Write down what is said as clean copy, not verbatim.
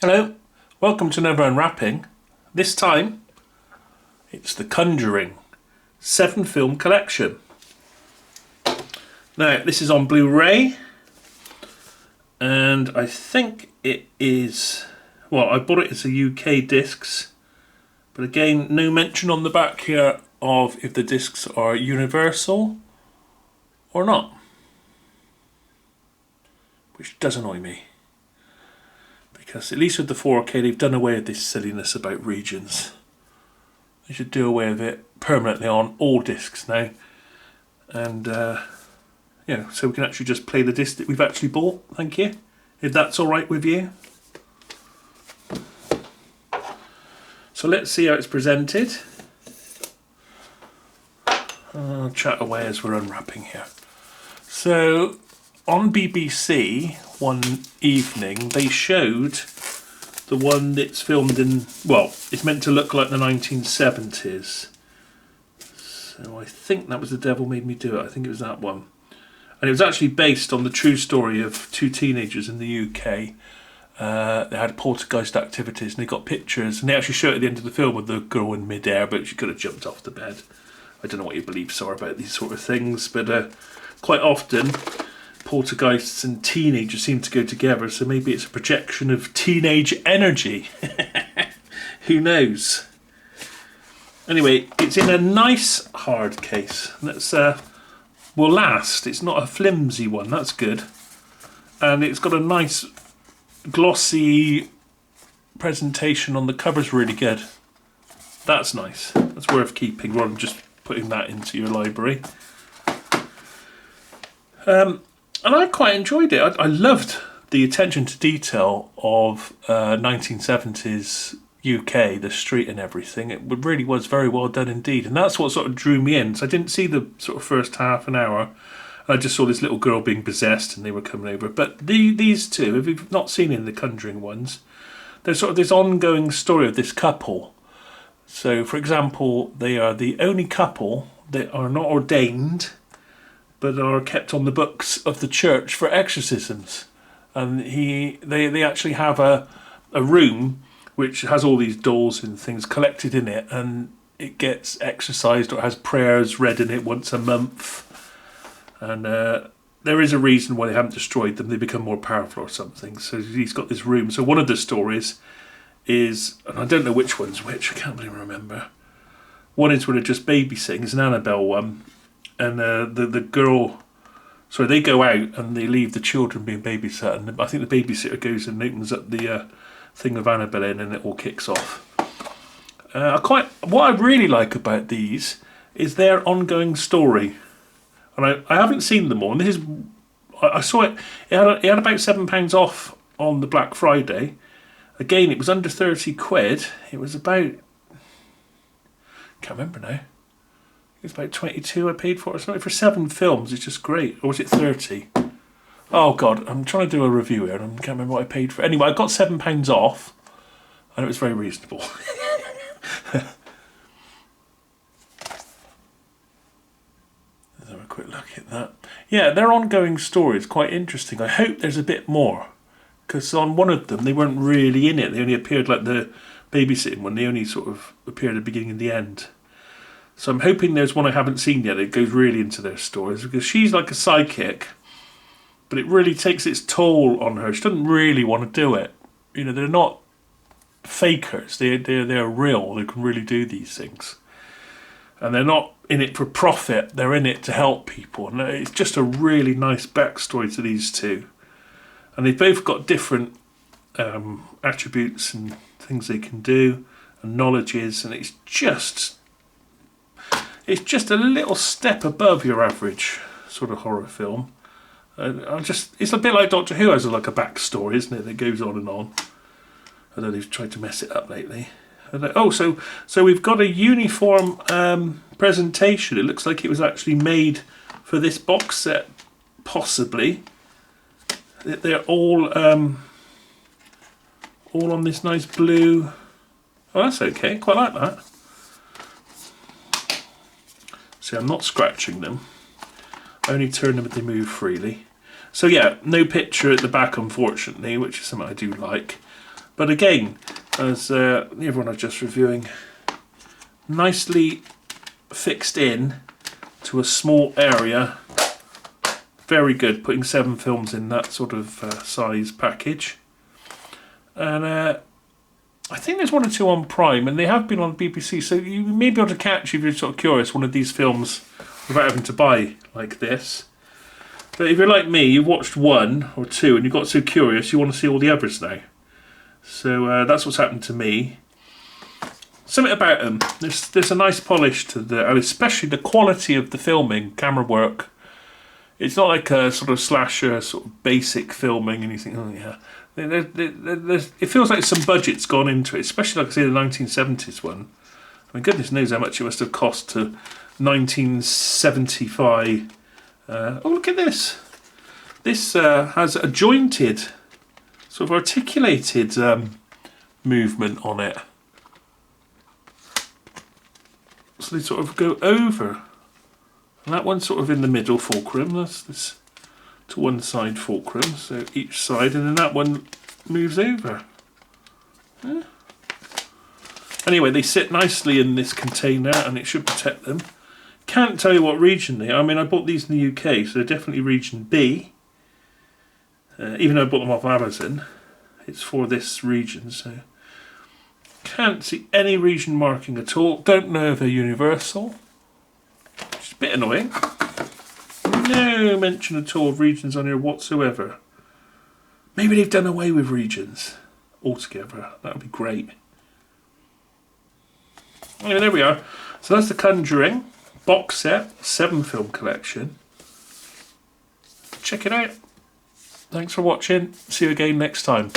Hello, welcome to another Unwrapping. This time, it's the Conjuring 7-film collection. Now, this is on Blu-ray, and I think it is, well, I bought it as a UK discs, but again, no mention on the back here of if the discs are universal or not, which does annoy me. Because at least with the 4K they've done away with this silliness about regions. They should do away with it permanently on all discs now. And so we can actually just play the disc that we've actually bought, thank you. If that's alright with you. So let's see how it's presented. I'll chat away as we're unwrapping here. So on BBC one evening they showed the one that's filmed in, well, it's meant to look like the 1970s. So I think that was The Devil Made Me Do It. I think it was that one. And it was actually based on the true story of two teenagers in the UK. They had poltergeist activities and they got pictures, and they actually show it at the end of the film with the girl in midair, but she could have jumped off the bed. I don't know what your beliefs are about these sort of things, but quite often poltergeists and teenagers seem to go together, so maybe it's a projection of teenage energy. Who knows? Anyway, it's in a nice hard case. That's will last. It's not a flimsy one, that's good. And it's got a nice glossy presentation on the cover's really good. That's nice. That's worth keeping rather than just putting that into your library. And I quite enjoyed it. I loved the attention to detail of 1970s UK, the street and everything. It really was very well done indeed. And that's what sort of drew me in. So I didn't see the sort of first half an hour. I just saw this little girl being possessed and they were coming over. But these two, if you've not seen any of the Conjuring ones, there's sort of this ongoing story of this couple. So, for example, they are the only couple that are not ordained, but are kept on the books of the church for exorcisms. And they actually have a room which has all these dolls and things collected in it, and it gets exorcised or has prayers read in it once a month. And there is a reason why they haven't destroyed them. They become more powerful or something. So he's got this room. So one of the stories is, and I don't know which one's which, I can't really remember. One is where they're just babysitting. It's an Annabelle one. And the girl, sorry, they go out and they leave the children being babysat, and I think the babysitter goes and opens up the thing of Annabelle in, and it all kicks off. What I really like about these is their ongoing story, and I haven't seen them all. And this is, I saw it. It had about £7 off on the Black Friday. Again, it was under £30. It was about, can't remember now. It's about 22 I paid for it or something. For 7 films, it's just great. Or was it 30? Oh God, I'm trying to do a review here and I can't remember what I paid for it. Anyway, I got £7 off and it was very reasonable. Let's have a quick look at that. Yeah, their ongoing story is quite interesting. I hope there's a bit more, because on one of them, they weren't really in it. They only appeared like the babysitting one. They only sort of appeared at the beginning and the end. So I'm hoping there's one I haven't seen yet that goes really into their stories, because she's like a psychic, but it really takes its toll on her. She doesn't really want to do it. You know, they're not fakers. They're real. They can really do these things. And they're not in it for profit. They're in it to help people. And it's just a really nice backstory to these two. And they've both got different attributes and things they can do and knowledges, and it's just a little step above your average sort of horror film. It's a bit like Doctor Who has like a backstory, isn't it, that goes on and on. Although they've tried to mess it up lately. So we've got a uniform presentation. It looks like it was actually made for this box set, possibly. They're all on this nice blue. Oh, that's okay. Quite like that. See, I'm not scratching them. I only turn them if they move freely. So yeah, no picture at the back, unfortunately, which is something I do like. But again, as the other one I was just reviewing, nicely fixed in to a small area. Very good, putting 7 films in that sort of size package. And I think there's 1 or 2 on Prime, and they have been on BBC, so you may be able to catch, if you're sort of curious, one of these films without having to buy like this. But if you're like me, you've watched 1 or 2 and you got so curious you want to see all the others now. So that's what's happened to me. Something about them. There's a nice polish to and especially the quality of the filming, camera work. It's not like a sort of slasher, sort of basic filming, and you think, oh yeah. It feels like some budget's gone into it, especially like I say the 1970s one. I mean, goodness knows how much it must have cost to 1975. Oh, look at this. This has a jointed, sort of articulated movement on it. So they sort of go over. And that one's sort of in the middle fulcrum. That's this to one side fulcrum, so each side, and then that one moves over. Yeah. Anyway, they sit nicely in this container and it should protect them. Can't tell you what region they are. I mean, I bought these in the UK, so they're definitely region B. Even though I bought them off Amazon, it's for this region, so can't see any region marking at all. Don't know if they're universal. It's a bit annoying. No mention at all of regions on here whatsoever. Maybe they've done away with regions altogether. That would be great. Anyway, there we are. So that's the Conjuring box set, 7 film collection. Check it out. Thanks for watching. See you again next time.